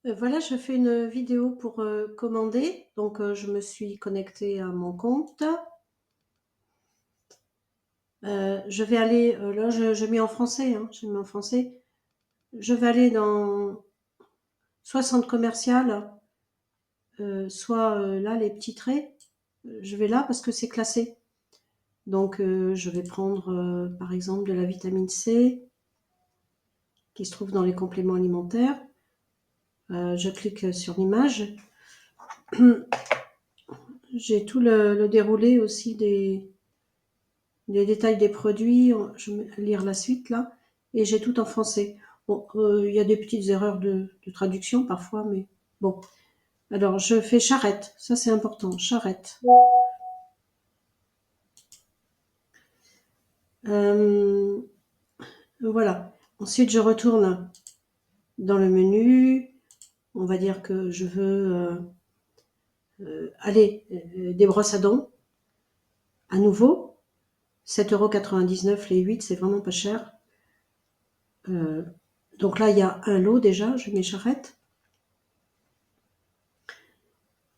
Voilà, je fais une vidéo pour commander. Donc, je me suis connectée à mon compte. Je vais aller, là, je mets en français, hein, je mets en français. Je vais aller dans soit centre commercial, soit là, les petits traits. Je vais là parce que c'est classé. Donc, je vais prendre, par exemple, de la vitamine C qui se trouve dans les compléments alimentaires. Je clique sur l'image. J'ai tout le déroulé aussi des détails des produits. Je vais lire la suite là. Et j'ai tout en français. Bon, il y a des petites erreurs de traduction parfois, mais bon. Alors, je fais charrette. Ça, c'est important. Charrette. Euh, voilà. Ensuite, je retourne dans le menu. On va dire que je veux aller des brosses à dents. À nouveau, 7,99 € les 8, c'est vraiment pas cher. Donc là, il y a un lot déjà, je mets charrette.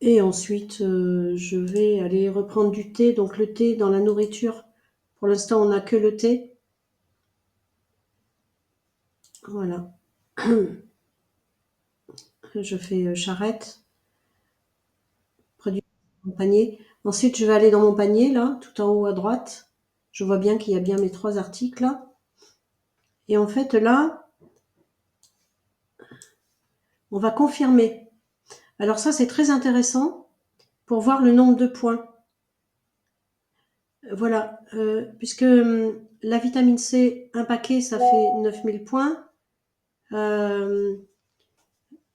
Et ensuite, je vais aller reprendre du thé. Donc le thé dans la nourriture, pour l'instant, on n'a que le thé. Voilà. Je fais charrette, produit dans mon panier. Ensuite, je vais aller dans mon panier, là, tout en haut à droite. Je vois bien qu'il y a bien mes 3 articles, là. Et en fait, là, on va confirmer. Alors ça, c'est très intéressant pour voir le nombre de points. Voilà, puisque la vitamine C, un paquet, ça fait 9000 points.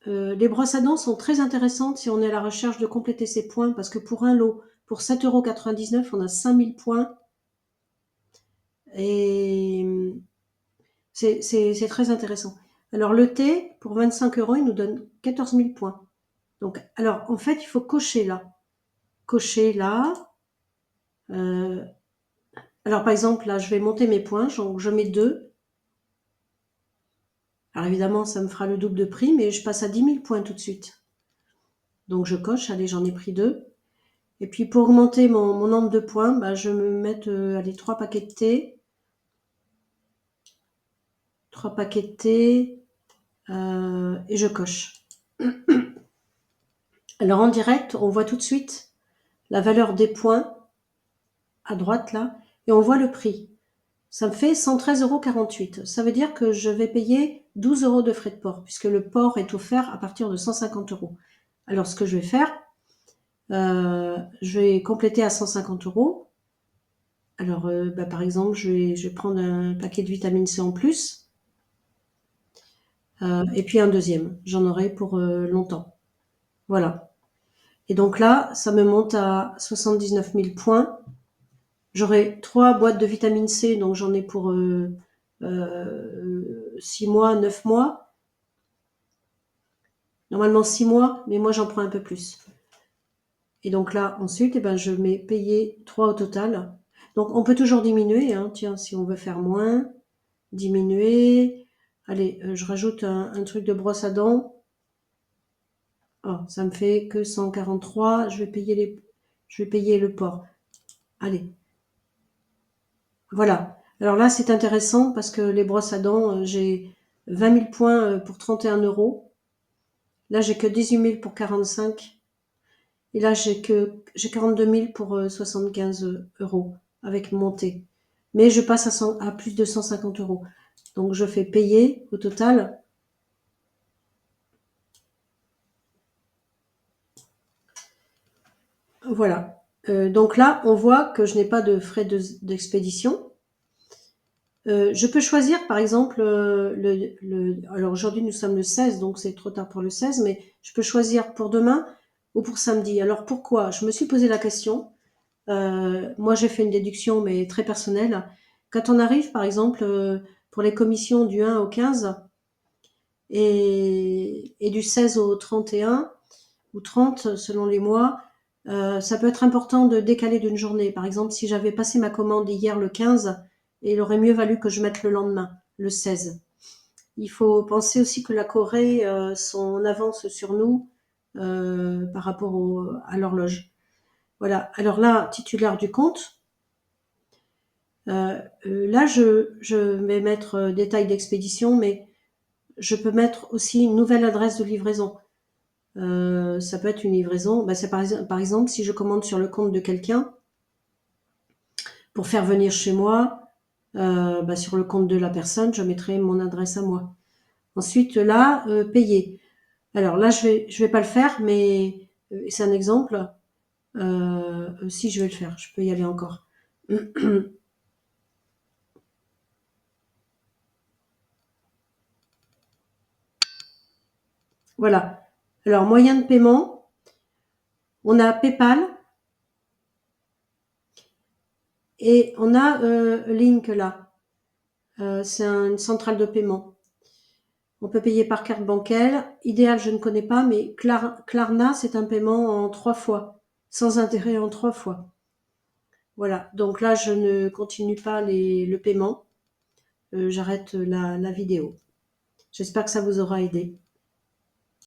Les brosses à dents sont très intéressantes si on est à la recherche de compléter ces points, parce que pour un lot, pour 7,99 €, on a 5000 points. Et c'est très intéressant. Alors le thé, pour 25 €, il nous donne 14 000 points. Donc, alors, en fait, il faut cocher là. Cocher là. Alors, par exemple, là, je vais monter mes points. Donc, je mets 2. Alors, évidemment, ça me fera le double de prix, mais je passe à 10 000 points tout de suite. Donc, je coche. Allez, j'en ai pris 2. Et puis, pour augmenter mon nombre de points, bah, je me mets, allez, 3 paquets de thé. 3 paquets de thé. Et je coche. Alors, en direct, on voit tout de suite la valeur des points à droite là, et on voit le prix. Ça me fait 113,48 €. Ça veut dire que je vais payer 12 € de frais de port, puisque le port est offert à partir de 150 €. Alors, ce que je vais faire, je vais compléter à 150 €. Alors, bah, par exemple, je vais prendre un paquet de vitamine C en plus, et puis un deuxième. J'en aurai pour longtemps. Voilà. Et donc là, ça me monte à 79 000 points. J'aurai 3 boîtes de vitamine C, donc j'en ai pour 6 mois, 9 mois. Normalement 6 mois, mais moi j'en prends un peu plus. Et donc là, ensuite, eh ben, je mets payer 3 au total. Donc on peut toujours diminuer, hein, tiens, si on veut faire moins, diminuer. Allez, je rajoute un truc de brosse à dents. Oh, ça me fait que 143. Je vais payer le port. Allez, voilà. Alors là, c'est intéressant parce que les brosses à dents, j'ai 20 000 points pour 31 €. Là, j'ai que 18 000 pour 45. Et là, j'ai 42 000 pour 75 € avec montée. Mais je passe à plus de 150 €. Donc, je fais payer au total. Voilà. Donc là, on voit que je n'ai pas de frais d'expédition. Je peux choisir, par exemple, alors aujourd'hui, nous sommes le 16, donc c'est trop tard pour le 16, mais je peux choisir pour demain ou pour samedi. Alors pourquoi? Je me suis posé la question. Moi, j'ai fait une déduction, mais très personnelle. Quand on arrive, par exemple, pour les commissions du 1 au 15 et du 16 au 31 ou 30 selon les mois, ça peut être important de décaler d'une journée. Par exemple, si j'avais passé ma commande hier le 15, il aurait mieux valu que je mette le lendemain, le 16. il faut penser aussi que la Corée sont en avance sur nous par rapport à l'horloge. Voilà. Alors là, titulaire du compte. Là, je vais mettre détail d'expédition, mais je peux mettre aussi une nouvelle adresse de livraison. Ça peut être une livraison. Bah, c'est par exemple, si je commande sur le compte de quelqu'un pour faire venir chez moi, bah, sur le compte de la personne, je mettrai mon adresse à moi. Ensuite, là, payer. Alors là, je vais pas le faire, mais c'est un exemple. Si je vais le faire, je peux y aller encore. Voilà. Alors, moyen de paiement, on a PayPal et on a Link là. C'est une centrale de paiement. On peut payer par carte bancaire. Idéal, je ne connais pas, mais Klarna, c'est un paiement en 3 fois, sans intérêt en 3 fois. Voilà. Donc là, je ne continue pas le paiement. J'arrête la vidéo. J'espère que ça vous aura aidé.